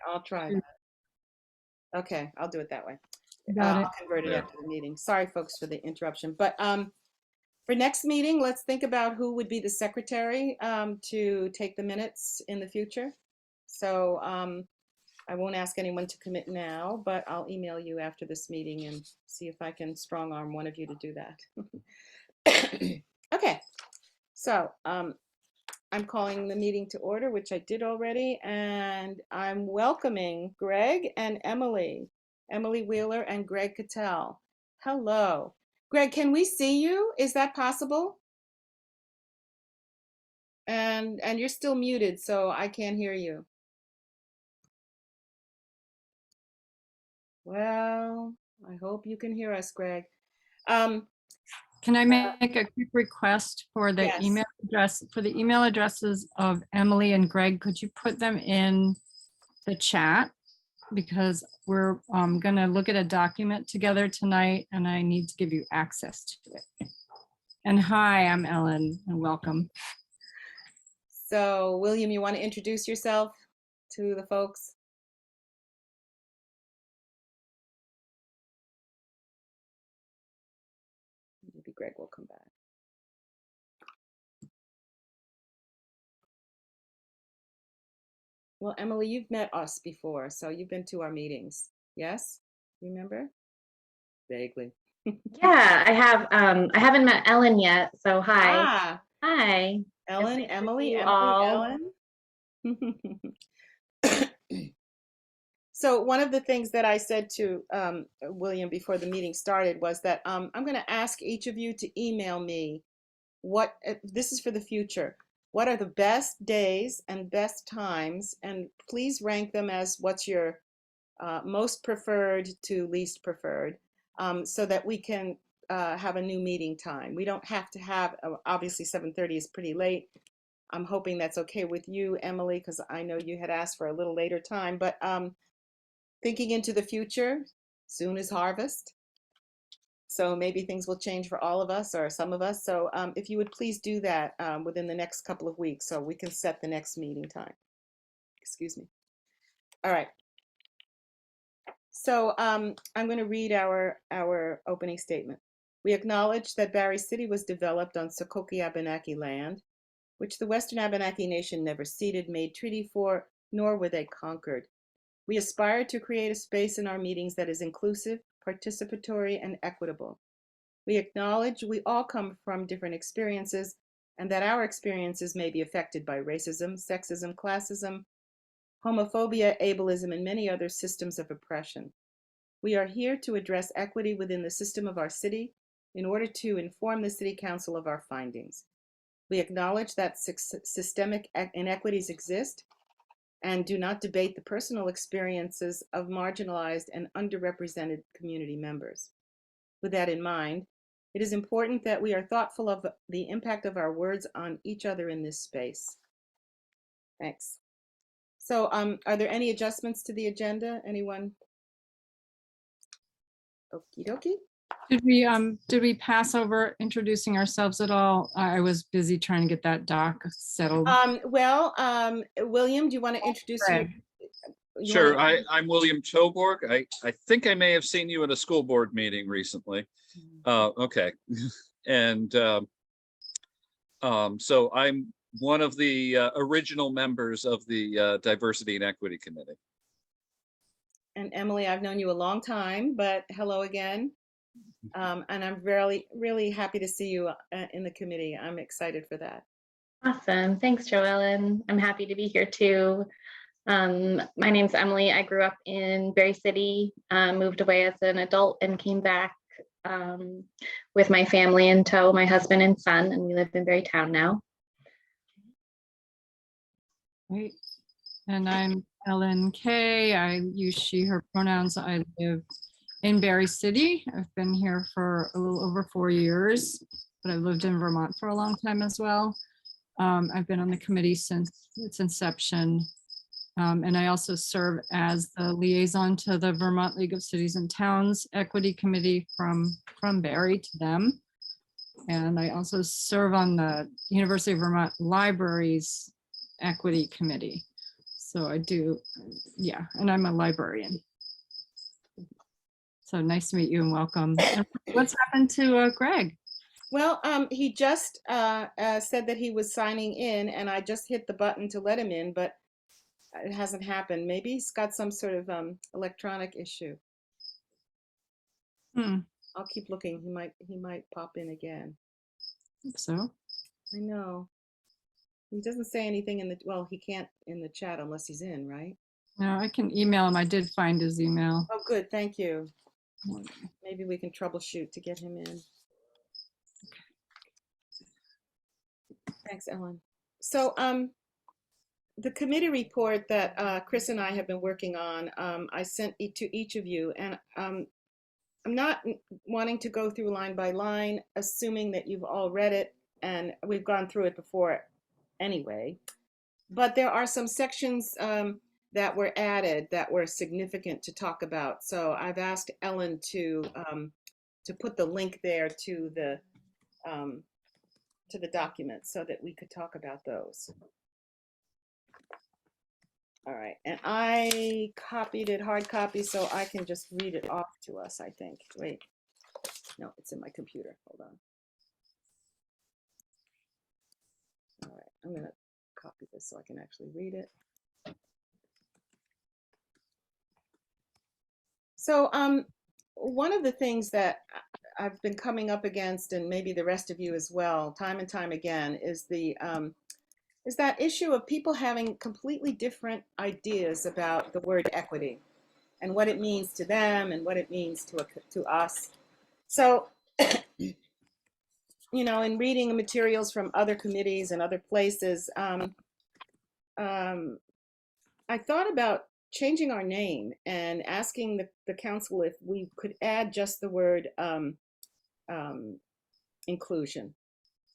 I'll try that. Okay, I'll do it that way. Got it. I'll convert it Yeah. after the meeting. Sorry, folks, for the interruption. But for next meeting, let's think about who would be the secretary to take the minutes in the future. So I won't ask anyone to commit now, but I'll email you after this meeting and see if I can strong arm one of you to do that. Okay, so I'm calling the meeting to order, which I did already, and I'm welcoming Greg and Emily Wheeler and Greg Cattell. Hello. Greg, can we see you? Is that possible? And you're still muted, so I can't hear you. Well, I hope you can hear us, Greg. Can I make a quick request for the Yes. email address, for the email addresses of Emily and Greg? Could you put them in the chat? Because we're going to look at a document together tonight and I need to give you access to it. And hi, I'm Ellen and welcome. So, William, you want to introduce yourself to the folks? Maybe Greg will come back. Well, Emily, you've met us before, so you've been to our meetings. Yes? Remember? Vaguely. Yeah, I have. I haven't met Ellen yet, so hi. Ah, Hi. Ellen, Nice to Emily, see you Emily, all. Ellen. So one of the things that I said to William before the meeting started was that I'm going to ask each of you to email me what, this is for the future, what are the best days and best times, and please rank them as what's your most preferred to least preferred, so that we can have a new meeting time. We don't have to have, obviously 7:30 is pretty late. I'm hoping that's okay with you, Emily, because I know you had asked for a little later time, but thinking into the future, soon is harvest. So maybe things will change for all of us or some of us. So if you would please do that within the next couple of weeks so we can set the next meeting time. Excuse me. All right. So I'm going to read our opening statement. We acknowledge that Barre City was developed on Sokoke Abenaki land, which the Western Abenaki Nation never ceded, made treaty for, nor were they conquered. We aspire to create a space in our meetings that is inclusive, participatory, and equitable. We acknowledge we all come from different experiences and that our experiences may be affected by racism, sexism, classism, homophobia, ableism, and many other systems of oppression. We are here to address equity within the system of our city in order to inform the City Council of our findings. We acknowledge that systemic inequities exist and do not debate the personal experiences of marginalized and underrepresented community members. With that in mind, it is important that we are thoughtful of the impact of our words on each other in this space. Thanks. So are there any adjustments to the agenda? Anyone? Okie dokie. Did we pass over introducing ourselves at all? I was busy trying to get that doc settled. William, do you want to introduce Greg. Sure, I'm William Toborg. I think I may have seen you at a school board meeting recently. Okay. And so I'm one of the original members of the Diversity and Equity Committee. And Emily, I've known you a long time, but hello again. And I'm really happy to see you in the committee. I'm excited for that. Awesome. Thanks, Joellen. I'm happy to be here too. My name's Emily. I grew up in Barre City, moved away as an adult and came back with my family in tow, my husband and son, and we live in Barre Town now. Great. And I'm Ellen Kay. I use she, her pronouns. I live in Barre City. I've been here for a little over 4 years, but I've lived in Vermont for a long time as well. I've been on the committee since its inception. And I also serve as the liaison to the Vermont League of Cities and Towns Equity Committee from Barre to them. And I also serve on the University of Vermont Libraries Equity Committee. So I do, yeah, and I'm a librarian. So nice to meet you and welcome. And what's happened to Greg? Well, he just said that he was signing in, and I just hit the button to let him in, but it hasn't happened. Maybe he's got some sort of electronic issue. Hmm, I'll keep looking. He might pop in again. hope so. I know. He doesn't say anything in the, well, he can't in the chat unless he's in, right? No, I can email him. I did find his email. Oh, good. Thank you. Maybe we can troubleshoot to get him in. Thanks, Ellen. So, the committee report that Chris and I have been working on, I sent it to each of you, and I'm not wanting to go through line by line, assuming that you've all read it, and we've gone through it before anyway. But there are some sections that were added that were significant to talk about. So I've asked Ellen to put the link there to the document so that we could talk about those. All right, and I copied it, hard copy, so I can just read it off to us, I think. Wait, no, it's in my computer. Hold on. All right, I'm gonna copy this so I can actually read it. So one of the things that I've been coming up against, and maybe the rest of you as well, time and time again, is that issue of people having completely different ideas about the word equity and what it means to them and what it means to us. So, you know, in reading materials from other committees and other places, I thought about changing our name and asking the council if we could add just the word inclusion.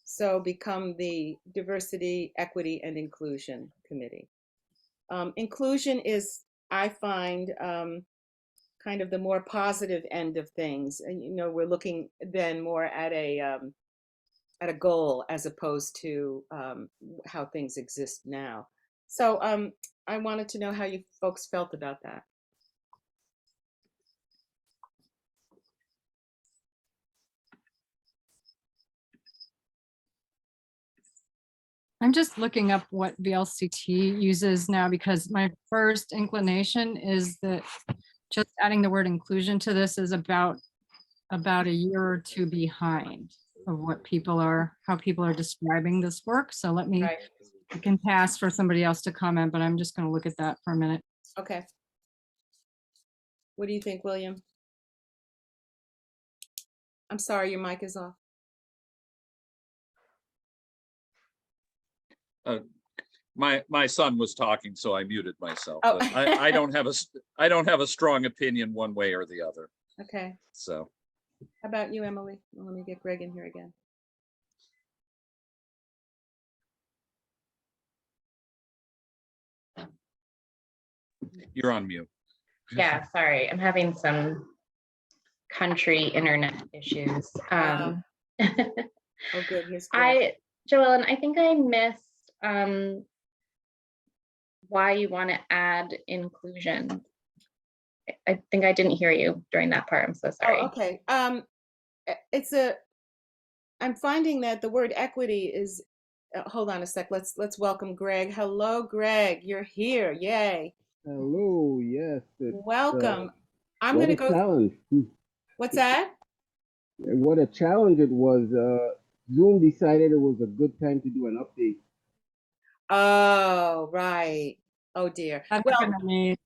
So become the Diversity, Equity, and Inclusion Committee. Inclusion is, I find, kind of the more positive end of things. And, you know, we're looking then more at a goal as opposed to how things exist now. So I wanted to know how you folks felt about that. I'm just looking up what VLCT uses now because my first inclination is that just adding the word inclusion to this is about a year or two behind of what how people are describing this work. So let me, Right. I can pass for somebody else to comment, but I'm just going to look at that for a minute. Okay. What do you think, William? I'm sorry, your mic is off. My son was talking, so I muted myself. Oh. But I don't have a strong opinion one way or the other. Okay. So How about you, Emily? Well, let me get Greg in here again. you're on mute. Yeah, sorry, I'm having some country internet issues. Oh, good. Here's Greg. Joellen, I think I missed why you want to add inclusion. I think I didn't hear you during that part. I'm so sorry. Oh, okay. I'm finding that the word equity is, hold on a sec. Let's welcome Greg. Hello, Greg. You're here. Yay. Hello, yes. Welcome. I'm what going a to go. challenge. What's that? What a challenge it was. Zoom decided it was a good time to do an update. Oh, right. Oh, dear. That's Well, gonna need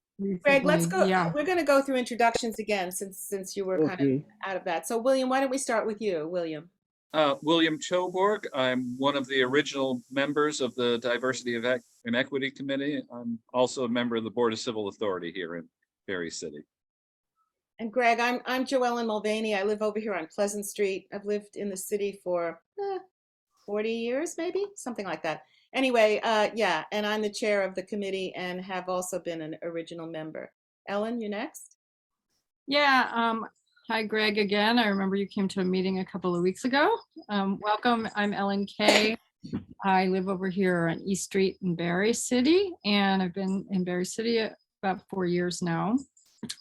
Greg, let's recently, go. yeah. We're going to go through introductions again since you were kind of Okay. out of that. So, William, why don't we start with you, William? William Choborg. I'm one of the original members of the Diversity and Equity Committee. I'm also a member of the Board of Civil Authority here in Berry City. And Greg, I'm Joellen Mulvaney. I live over here on Pleasant Street. I've lived in the city for 40 years, maybe something like that. Anyway, yeah, and I'm the chair of the committee and have also been an original member. Ellen, you next? Yeah, hi Greg again. I remember you came to a meeting a couple of weeks ago. Welcome, I'm Ellen Kay. I live over here on East Street in Berry City, and I've been in Berry City about 4 years now.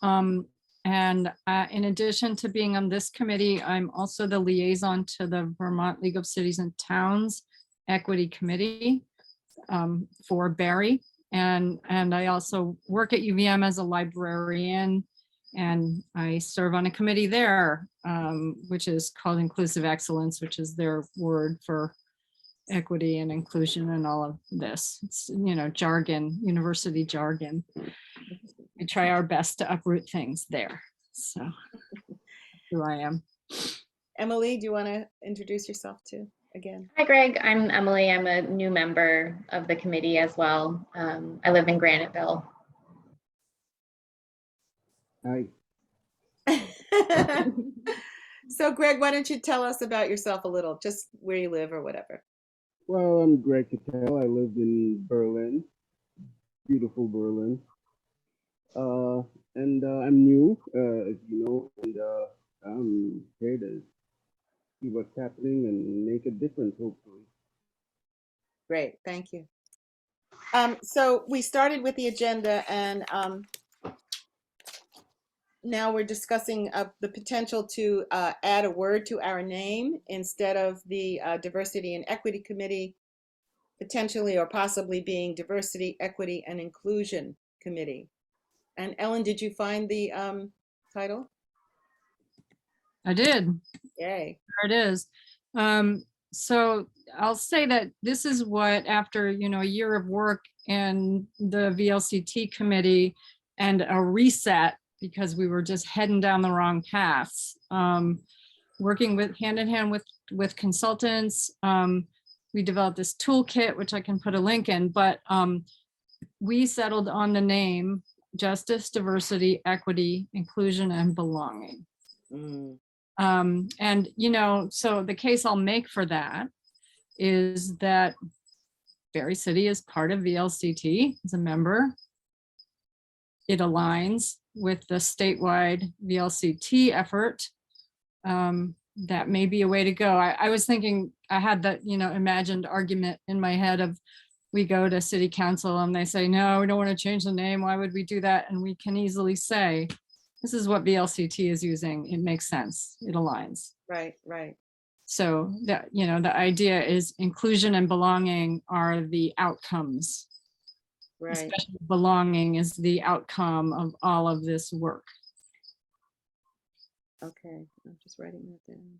And in addition to being on this committee, I'm also the liaison to the Vermont League of Cities and Towns Equity Committee for Berry. And I also work at UVM as a librarian, and I serve on a committee there, which is called Inclusive Excellence, which is their word for equity and inclusion and all of this. It's, you know, jargon, university jargon. We try our best to uproot things there. So who I am. Emily, do you want to introduce yourself too again? Hi, Greg. I'm Emily. I'm a new member of the committee as well. I live in Graniteville. Hi. So Greg, why don't you tell us about yourself a little, just where you live or whatever. Well, I'm Greg Cattell. I live in Berlin, beautiful Berlin. And I'm new, as you know, and I'm here to see what's happening and make a difference, hopefully. Great, thank you. So we started with the agenda, and now we're discussing the potential to add a word to our name instead of the Diversity and Equity Committee, potentially or possibly being Diversity, Equity, and Inclusion Committee. And Ellen, did you find the title? I did. Yay. There it is. So I'll say that this is what, after, you know, a year of work in the VLCT committee and a reset, because we were just heading down the wrong paths, working with hand in hand with consultants, we developed this toolkit, which I can put a link in, but we settled on the name Justice, Diversity, Equity, Inclusion, and Belonging. Mm. And, you know, so the case I'll make for that is that Berry City is part of VLCT, as a member. It aligns with the statewide VLCT effort. That may be a way to go. I was thinking, I had that, you know, imagined argument in my head of, we go to city council and they say, no, we don't want to change the name. Why would we do that? And we can easily say, this is what VLCT is using. It makes sense. It aligns. Right, right. So that, you know, the idea is inclusion and belonging are the outcomes. Right. Especially belonging is the outcome of all of this work. Okay, I'm just writing that down.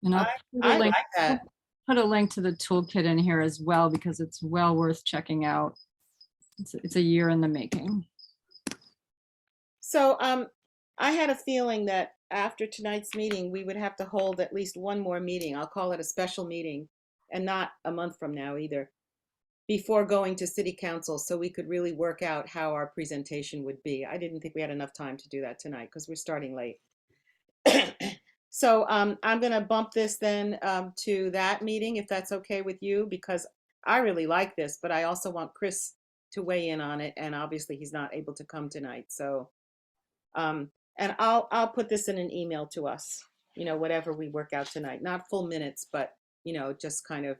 And I'll I like that. put a link to the toolkit in here as well, because it's well worth checking out. It's a year in the making. So I had a feeling that after tonight's meeting, we would have to hold at least one more meeting. I'll call it a special meeting, and not a month from now either, before going to city council, so we could really work out how our presentation would be. I didn't think we had enough time to do that tonight because we're starting late. So I'm going to bump this then to that meeting, if that's okay with you, because I really like this, but I also want Chris to weigh in on it, and obviously he's not able to come tonight. So, and I'll put this in an email to us, you know, whatever we work out tonight, not full minutes, but, you know, just kind of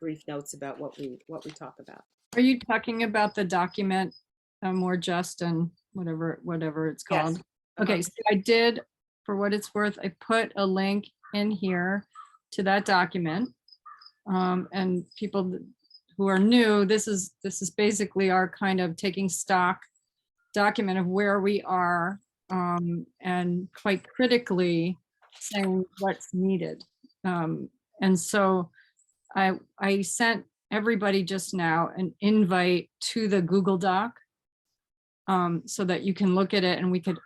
brief notes about what we talk about. Are you talking about the document, More Just and whatever it's called? Yes. Okay, so I did, for what it's worth, I put a link in here to that document. And people who are new, this is basically our kind of taking stock document of where we are, and quite critically saying what's needed. And so I sent everybody just now an invite to the Google Doc, so that you can look at it, and we could,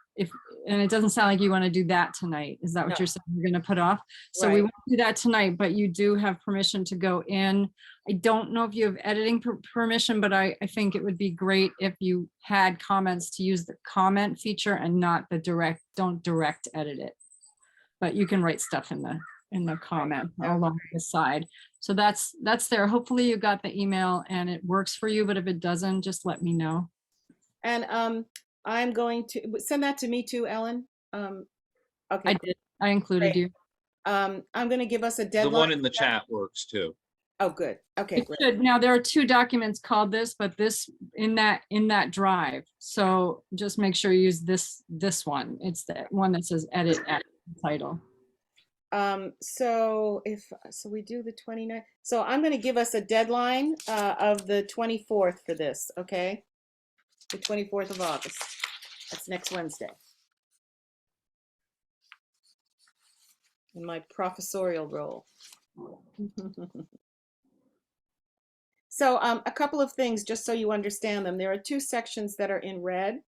and it doesn't sound like you want to do that tonight. Is that what you're saying? You're going to put off? So we won't do that tonight, but you do have permission to go in. I don't know if you have editing permission, but I think it would be great if you had comments to use the comment feature and not the don't direct edit it. But you can write stuff in the comment along the side. So that's there. Hopefully you got the email and it works for you, but if it doesn't, just let me know. And I'm going to send that to me too, Ellen. Okay. I did. I included you. I'm going to give us a The deadline. one in the chat works too. Oh, good. Okay, It great. should. Now, there are two documents called this, but this in that drive. So just make sure you use this one. It's the one that says edit at title. So we do the 29th. So I'm going to give us a deadline of the 24th for this, okay? The 24th of August. That's next Wednesday. In my professorial role. So a couple of things, just so you understand them. There are two sections that are in red.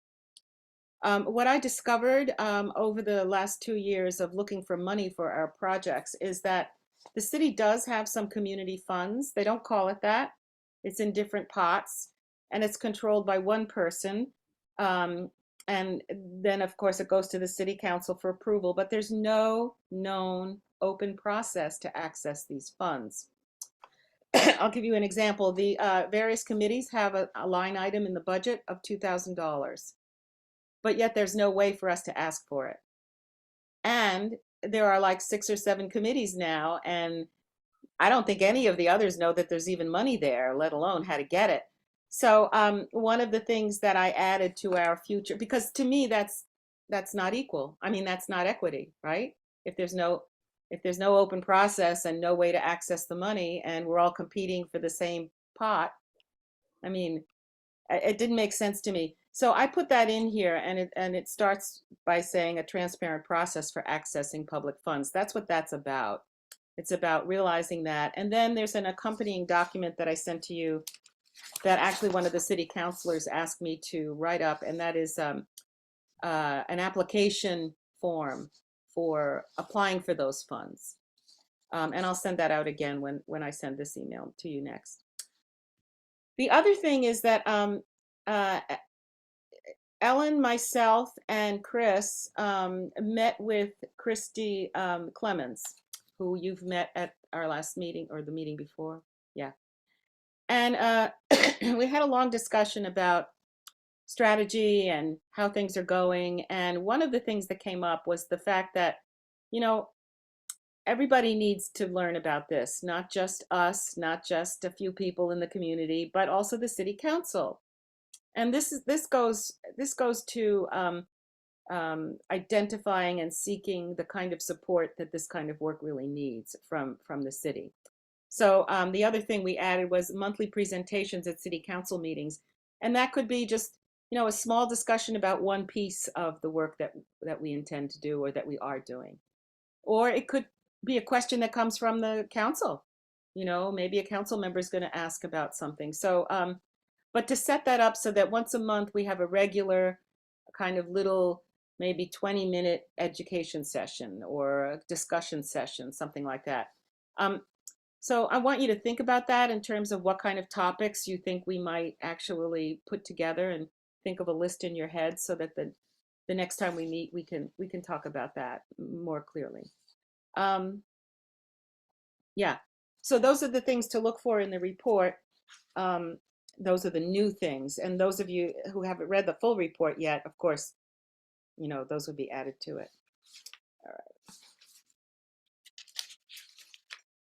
What I discovered over the last 2 years of looking for money for our projects is that the city does have some community funds. They don't call it that. It's in different pots, and it's controlled by one person. And then, of course, it goes to the city council for approval, but there's no known open process to access these funds. I'll give you an example. The various committees have a line item in the budget of $2,000, but yet there's no way for us to ask for it. And there are like 6 or 7 committees now, and I don't think any of the others know that there's even money there, let alone how to get it. So one of the things that I added to our future, because to me that's not equal. I mean, that's not equity, right? If there's no open process and no way to access the money, and we're all competing for the same pot, I mean, it didn't make sense to me. So I put that in here, and it starts by saying a transparent process for accessing public funds. That's what that's about. It's about realizing that. And then there's an accompanying document that I sent to you that actually one of the city councilors asked me to write up, and that is an application form for applying for those funds. And I'll send that out again when I send this email to you next. The other thing is that Ellen, myself, and Chris met with Christy Clemens, who you've met at our last meeting or the meeting before. Yeah. And we had a long discussion about strategy and how things are going. And one of the things that came up was the fact that, everybody needs to learn about this, not just us, not just a few people in the community, but also the city council. And this goes to identifying and seeking the kind of support that this kind of work really needs from the city. So the other thing we added was monthly presentations at city council meetings, and that could be just a small discussion about one piece of the work that we intend to do or that we are doing, or it could be a question that comes from the council. Maybe a council member is going to ask about something. So but to set that up so that once a month we have a regular kind of little, maybe 20-minute education session or a discussion session, something like that. So I want you to think about that in terms of what kind of topics you think we might actually put together, and think of a list in your head so that the next time we meet, we can talk about that more clearly. Yeah, so those are the things to look for in the report. Those are the new things, and those of you who haven't read the full report yet, of course, those would be added to it.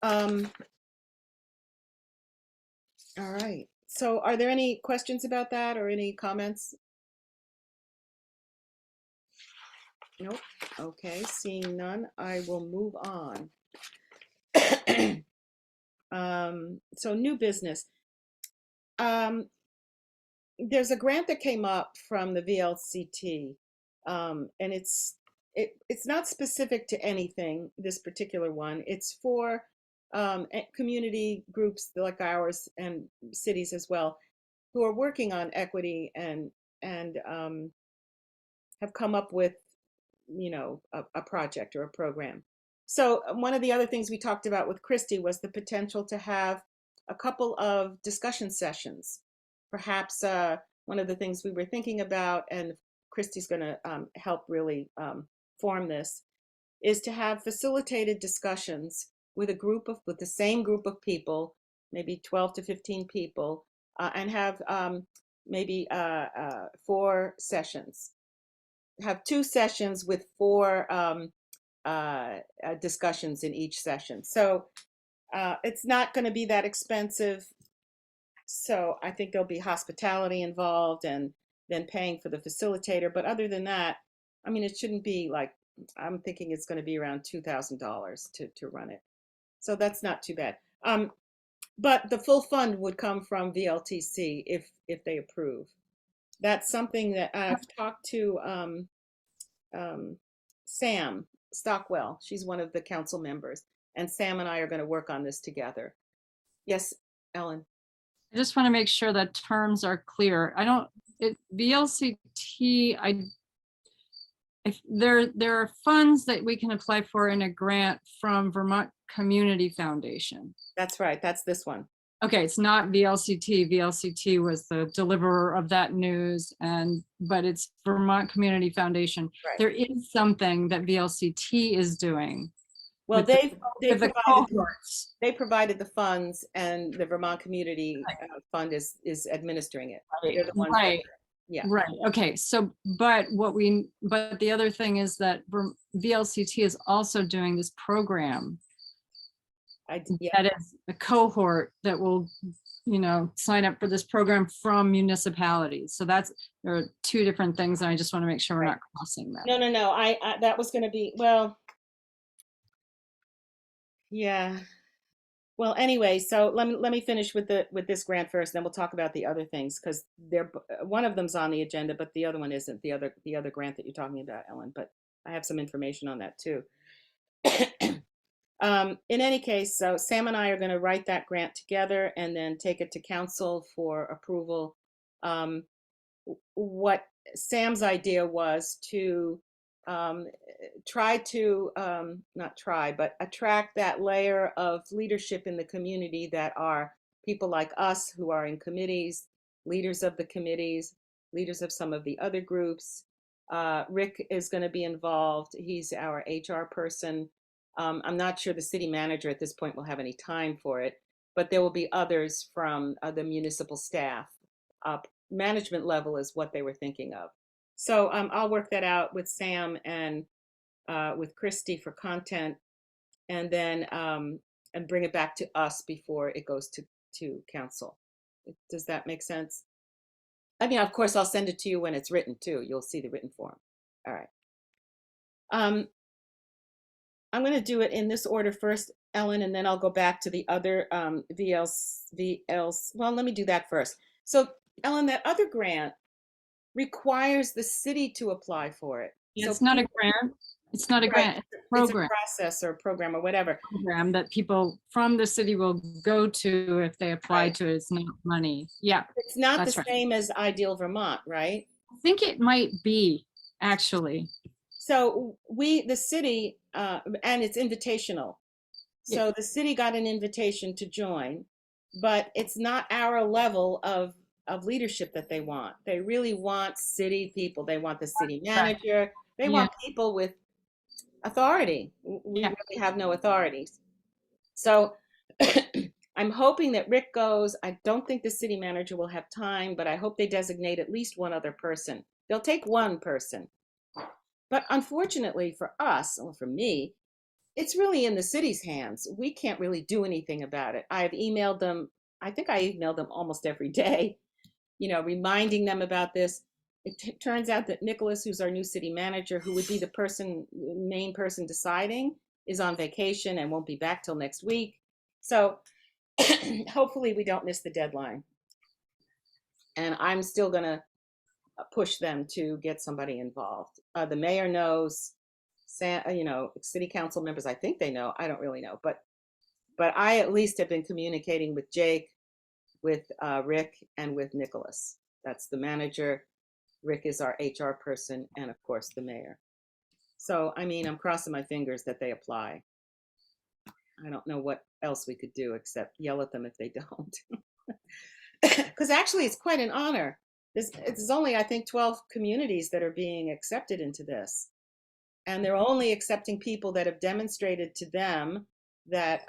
All right. All right. So are there any questions about that or any comments? Nope. Okay, seeing none, I will move on. So new business. There's a grant that came up from the VLCT, and it's not specific to anything, this particular one. It's for community groups like ours and cities as well, who are working on equity and have come up with a project or a program. So one of the other things we talked about with Christy was the potential to have a couple of discussion sessions. Perhaps one of the things we were thinking about, and Christy's going to help really form this, is to have facilitated discussions with the same group of people, maybe 12 to 15 people, and have maybe 4 sessions. Have 2 sessions with 4 discussions in each session. So it's not going to be that expensive. So I think there'll be hospitality involved and then paying for the facilitator. But other than that, I mean, it shouldn't be like, I'm thinking it's going to be around $2,000 to run it. So that's not too bad. But the full fund would come from VLTC if they approve. That's something that I've talked to Sam Stockwell. She's one of the council members, and Sam and I are going to work on this together. Yes, Ellen. I just want to make sure that terms are clear. I don't, VLCT, if there are funds that we can apply for in a grant from Vermont Community Foundation. That's right. That's this one. Okay, it's not VLCT. VLCT was the deliverer of that news, but it's Vermont Community Foundation. Right. There is something that VLCT is doing. Well, with the- they with the provided cohorts. they provided the funds, and the Vermont Community Fund is administering it. They're the ones that- Right. yeah. Right, okay, so, but the other thing is that VLCT is also doing this program Yeah. that is a cohort that will, sign up for this program from municipalities. So there are two different things, and I just want to make sure we're not crossing that. No. I that was going to be, well, yeah. Well, anyway, so let me finish with this grant first, then we'll talk about the other things, because one of them's on the agenda, but the other one isn't, the other grant that you're talking about, Ellen. But I have some information on that too. In any case, so Sam and I are going to write that grant together and then take it to council for approval. What Sam's idea was to try to not try, but attract that layer of leadership in the community that are people like us who are in committees, leaders of the committees, leaders of some of the other groups. Rick is going to be involved. He's our HR person. I'm not sure the city manager at this point will have any time for it, but there will be others from the municipal staff. Management level is what they were thinking of. So I'll work that out with Sam and with Christy for content, and then and bring it back to us before it goes to council. Does that make sense? I mean, of course, I'll send it to you when it's written too. You'll see the written form. All right. I'm going to do it in this order first, Ellen, and then I'll go back to the other VLs. Well, let me do that first. So, Ellen, that other grant requires the city to apply for it. It's So not a people- grant. It's not a Right. grant, it's a It's program. a process or program or whatever. Program that people from the city will go to if they apply Right. to it. It's not money. Yeah, It's not That's the right. same as Ideal Vermont, right? I think it might be, actually. So the city, and it's invitational. So the city got an invitation to join, but it's not our level of leadership that they want. They really want city people. They want the city manager. They want people with authority. We really have no authorities. So I'm hoping that Rick goes. I don't think the city manager will have time, but I hope they designate at least one other person. They'll take one person. But unfortunately for us, or for me, it's really in the city's hands. We can't really do anything about it. I have emailed them. I think I emailed them almost every day, reminding them about this. It turns out that Nicholas, who's our new city manager, who would be the main person deciding, is on vacation and won't be back till next week. So hopefully we don't miss the deadline. And I'm still going to push them to get somebody involved. The mayor knows, city council members, I think they know. I don't really know, but I at least have been communicating with Jake, with Rick, and with Nicholas. That's the manager. Rick is our HR person, and of course the mayor. So, I mean, I'm crossing my fingers that they apply. I don't know what else we could do except yell at them if they don't. Because actually, it's quite an honor. It's only, I think, 12 communities that are being accepted into this. And they're only accepting people that have demonstrated to them that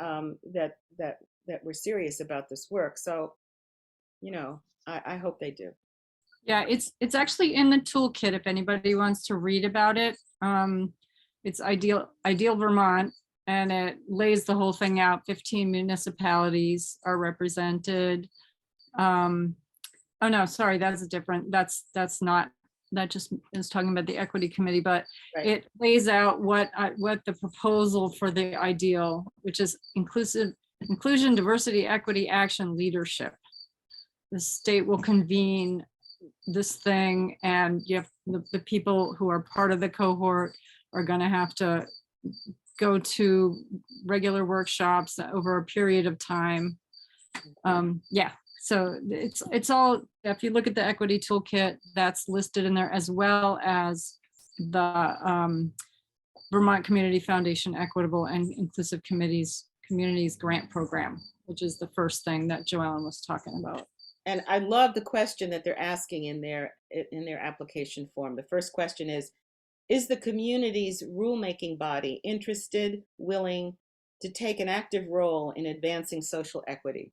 we're serious about this work. So, I hope they do. Yeah, it's actually in the toolkit if anybody wants to read about it. it's Ideal Vermont, and it lays the whole thing out. 15 municipalities are represented. Oh no, sorry, that's different. That's not, that just is talking about the equity committee, but Right. it lays out what the proposal for the ideal, which is inclusion, diversity, equity, action, leadership. The state will convene this thing, and you have the people who are part of the cohort are going to have to go to regular workshops over a period of time. Yeah, so it's all, if you look at the equity toolkit, that's listed in there, as well as the Vermont Community Foundation Equitable and Inclusive Communities Grant Program, which is the first thing that Joellen was talking about. And I love the question that they're asking in their application form. The first question is the community's rulemaking body interested, willing to take an active role in advancing social equity?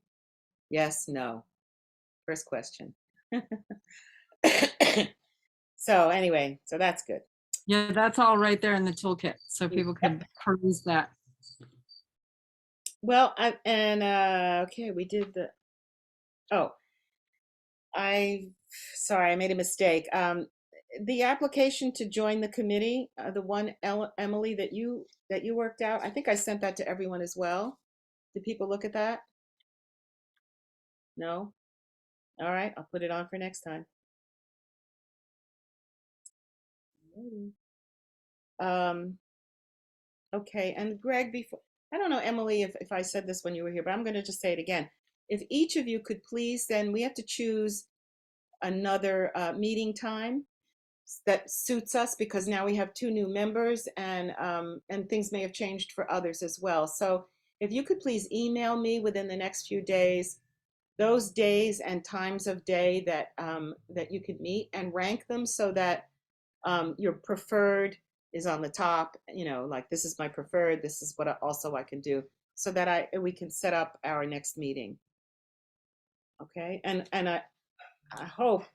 Yes, no. First question. So anyway, so that's good. Yeah, that's all right there in the toolkit, so people can peruse that. Well, okay, we did sorry, I made a mistake. The application to join the committee, the one, Emily, that you worked out, I think I sent that to everyone as well. Did people look at that? No? All right, I'll put it on for next time. Okay, and Greg, before, I don't know, Emily, if I said this when you were here, but I'm going to just say it again. If each of you could please, then we have to choose another meeting time that suits us, because now we have 2 new members, and things may have changed for others as well. So if you could please email me within the next few days those days and times of day that that you could meet, and rank them so that your preferred is on the top, you know, like this is my preferred, this is what I can do, so that we can set up our next meeting. Okay, and I hope,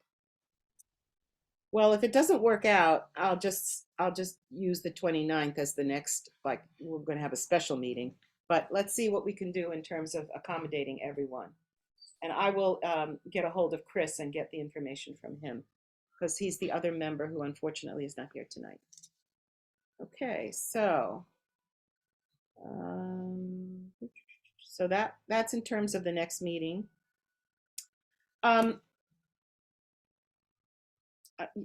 well, if it doesn't work out, I'll just use the 29th as the next, like, we're going to have a special meeting, but let's see what we can do in terms of accommodating everyone. And I will get a hold of Chris and get the information from him, because he's the other member who unfortunately is not here tonight. Okay, so that's in terms of the next meeting. I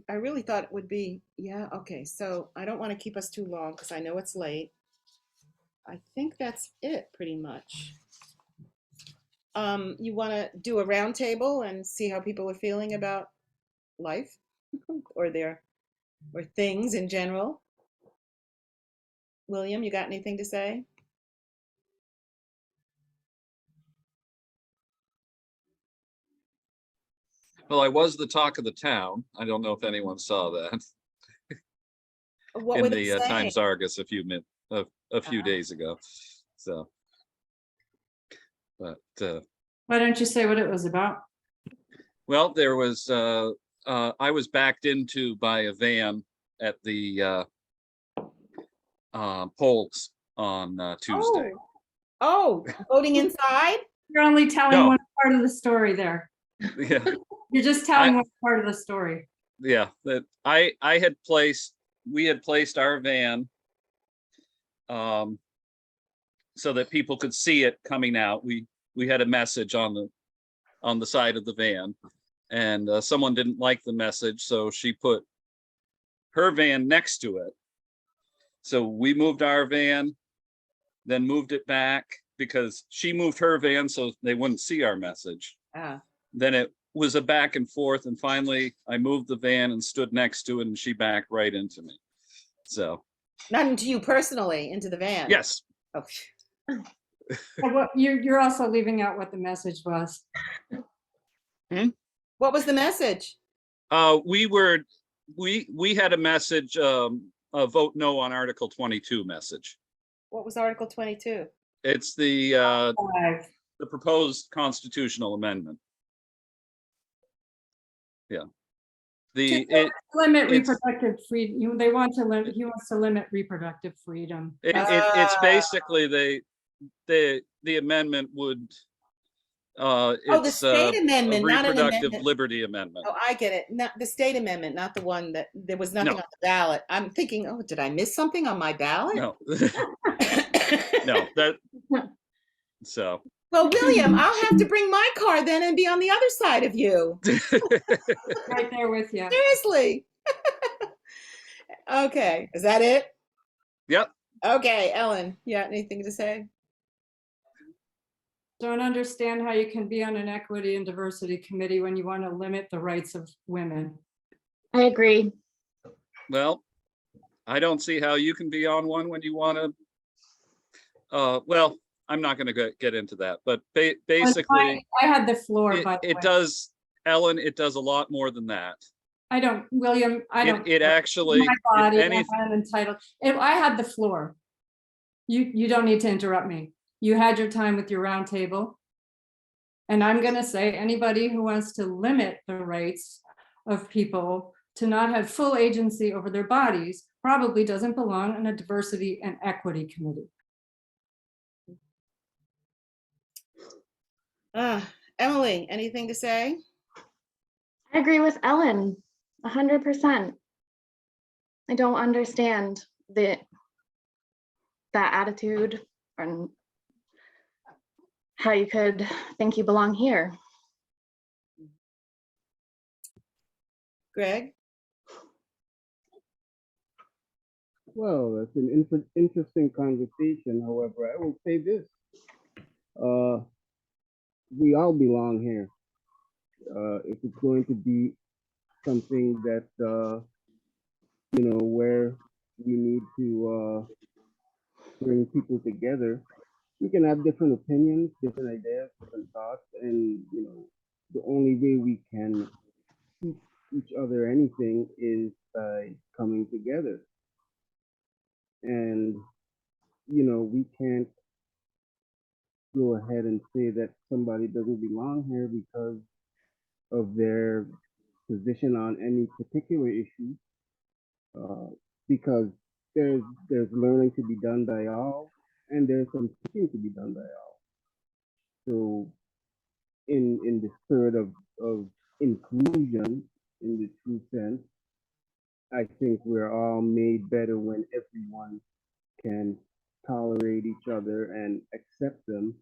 really thought it would be, yeah, okay, so I don't want to keep us too long because I know it's late. I think that's it pretty much. You want to do a roundtable and see how people are feeling about life or things in general? William, you got anything to say? Well, I was the talk of the town. I don't know if anyone saw that What in were they the saying? Times Argus a few days ago. So, but Why don't you say what it was about? well, there was I was backed into by a van at the polls on Tuesday. Oh, voting inside? You're only telling No. one part of the story there. Yeah, You're just telling one part of the story. yeah. That we had placed our van so that people could see it coming out. We had a message on the side of the van, and someone didn't like the message, so she put her van next to it. So we moved our van, then moved it back because she moved her van so they wouldn't see our message. Then it was a back and forth, and finally I moved the van and stood next to it, and she backed right into me. So Not into you personally, into the van? yes. Oh. You're also leaving out what the message was. What was the message? We had a message, a vote no on Article 22 message. What was Article 22? It's the proposed constitutional amendment. Yeah. Limit it's- reproductive freedom. They want to limit, he wants to limit reproductive freedom. it's basically the amendment would, Oh, the it's state a amendment, not an reproductive amendment. liberty amendment. Oh, I get it. Not the state amendment, not the one that there was nothing No. on the ballot. I'm thinking, oh, did I miss something on my ballot? No, no, that, so. Well, William, I'll have to bring my car then and be on the other side of you. Right there with you. Seriously. Okay, is that it? Yep. Okay, Ellen, you got anything to say? Don't understand how you can be on an equity and diversity committee when you want to limit the rights of women. I agree. Well, I don't see how you can be on one when you want to. Well, I'm not going to get into that, but basically, I had the floor, by the it way. does, Ellen, it does a lot more than that. I don't, William, I don't. It actually, My if body, anything, I'm entitled. If I had the floor, you don't need to interrupt me. You had your time with your round table. And I'm gonna say, anybody who wants to limit the rights of people to not have full agency over their bodies probably doesn't belong in a diversity and equity committee. Emily, anything to say? I agree with Ellen, 100%. I don't understand that attitude and how you could think you belong here. Greg? Well, that's an interesting conversation. However, I will say this. We all belong here. If it's going to be something that, where we need to bring people together, we can have different opinions, different ideas, different thoughts, and, the only way we can teach each other anything is by coming together. And, we can't go ahead and say that somebody doesn't belong here because of their position on any particular issue, because there's learning to be done by all, and there's some teaching to be done by all. So, in the spirit of inclusion, in the true sense, I think we're all made better when everyone can tolerate each other and accept them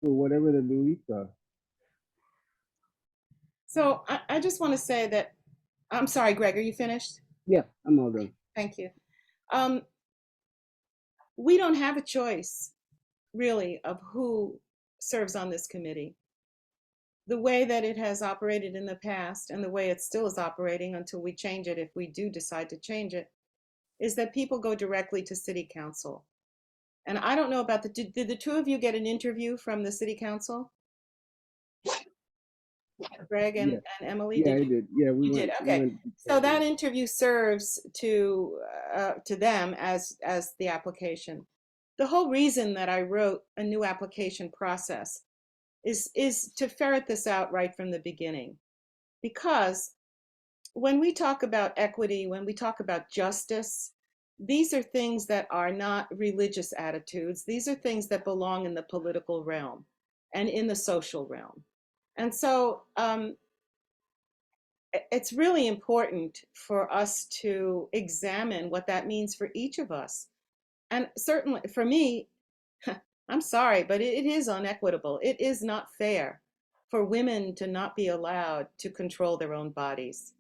for whatever their beliefs are. So I just want to say that, I'm sorry, Greg, are you finished? Yeah, I'm all done. Thank you. We don't have a choice, really, of who serves on this committee. The way that it has operated in the past and the way it still is operating until we change it, if we do decide to change it, is that people go directly to city council. And I don't know about did the two of you get an interview from the city council? Greg and Emily? Yeah, I did. Yeah, we You went. did, okay. So that interview serves to them as the application. The whole reason that I wrote a new application process is to ferret this out right from the beginning. Because when we talk about equity, when we talk about justice, these are things that are not religious attitudes. These are things that belong in the political realm and in the social realm. And so it's really important for us to examine what that means for each of us. And certainly for me, I'm sorry, but it is unequitable. It is not fair for women to not be allowed to control their own bodies.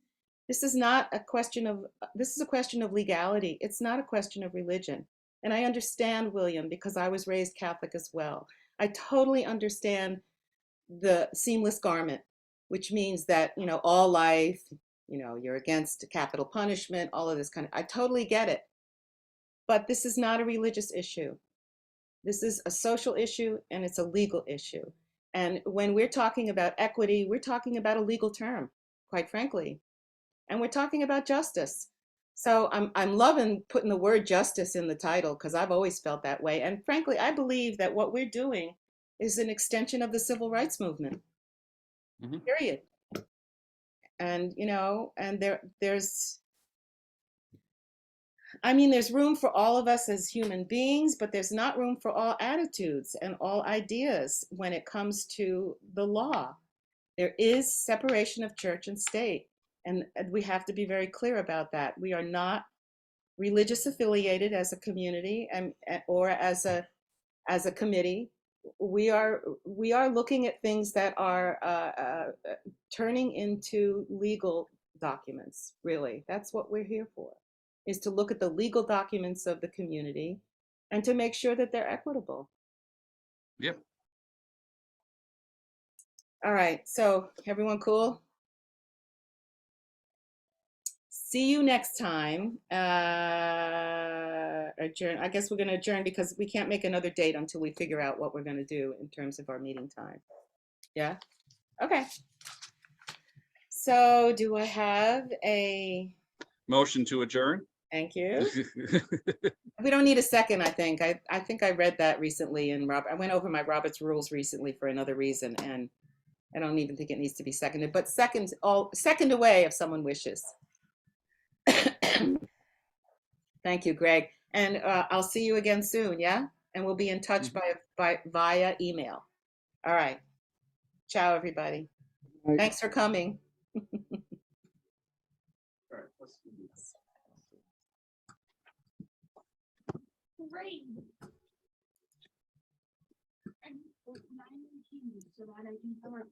This is a question of legality. It's not a question of religion. And I understand, William, because I was raised Catholic as well. I totally understand the seamless garment, which means that, all life, you're against capital punishment, all of this I totally get it. But this is not a religious issue. This is a social issue and it's a legal issue. And when we're talking about equity, we're talking about a legal term, quite frankly. And we're talking about justice. So I'm loving putting the word justice in the title because I've always felt that way. And frankly, I believe that what we're doing is an extension of the civil rights movement. Period. And, you know, and there's room for all of us as human beings, but there's not room for all attitudes and all ideas when it comes to the law. There is separation of church and state, and we have to be very clear about that. We are not religious affiliated as a community or as a committee. We are looking at things that are turning into legal documents. Really, that's what we're here for, is to look at the legal documents of the community and to make sure that they're equitable. Yep. All right, so everyone cool? See you next time. Adjourn. I guess we're going to adjourn because we can't make another date until we figure out what we're going to do in terms of our meeting time. Yeah? Okay. So do I have a, Motion to adjourn. thank you. We don't need a second, I think. I think I read that recently in I went over my Robert's rules recently for another reason, and I don't even think it needs to be seconded, but second away if someone wishes. Thank you, Greg. And I'll see you again soon, yeah? And we'll be in touch via email. All right. Ciao, everybody. Right. Thanks for coming. Great. And 9 so that I can tell our